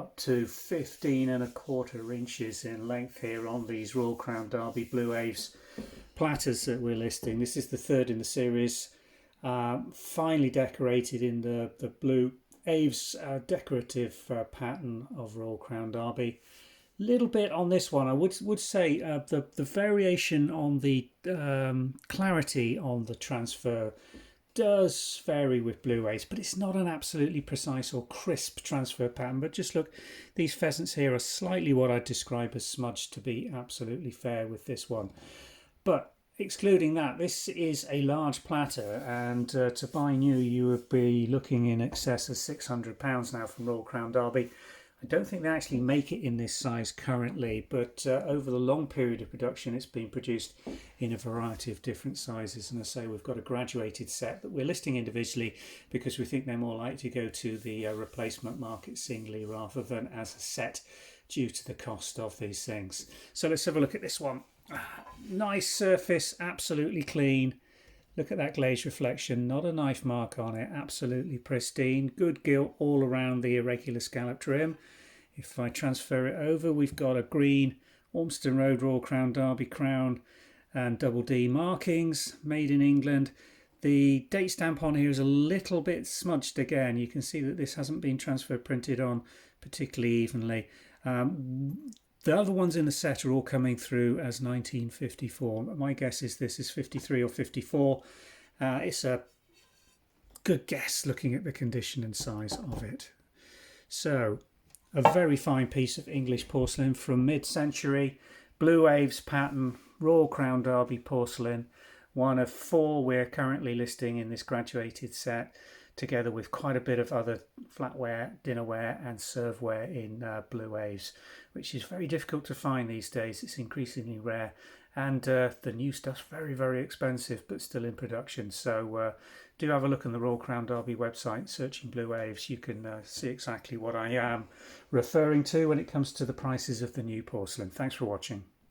up to 15¼ inches in length here on these Royal Crown Derby Blue Aves platters that we're listing. This is the third in the series, finely decorated in the Blue Aves decorative pattern of Royal Crown Derby. Little bit on this one, I would say the variation on the clarity on the transfer does vary with Blue Aves, but it's not an absolutely precise or crisp transfer pattern. But just look, these pheasants here are slightly what I'd describe as smudged, to be absolutely fair with this one. But excluding that, this is a large platter, and to buy new you would be looking in excess of £600 now from Royal Crown Derby. I don't think they actually make it in this size currently, but over the long period of production it's been produced in a variety of different sizes. And I say we've got a graduated set that we're listing individually because we think they're more likely to go to the replacement market singly rather than as a set due to the cost of these things. So let's have a look at this one. Nice surface, absolutely clean. Look at that glaze reflection, not a knife mark on it, absolutely pristine. Good gilt all around the irregular scallop trim. If I transfer it over, we've got a green Ormston Road Royal Crown Derby crown and double D markings, made in England. The date stamp on here is a little bit smudged again. You can see that this hasn't been transfer printed on particularly evenly. The other ones in the set are all coming through as 1954. My guess is this is 53 or 54. It's a good guess looking at the condition and size of it. So, a very fine piece of English porcelain from mid-century. Blue Aves pattern, Royal Crown Derby porcelain. One of 4 we're currently listing in this graduated set, together with quite a bit of other flatware, dinnerware and serveware in Blue Aves, which is very difficult to find these days. It's increasingly rare, and the new stuff's very, very expensive but still in production. So do have a look on the Royal Crown Derby website, searching Blue Aves. You can see exactly what I am referring to when it comes to the prices of the new porcelain. Thanks for watching.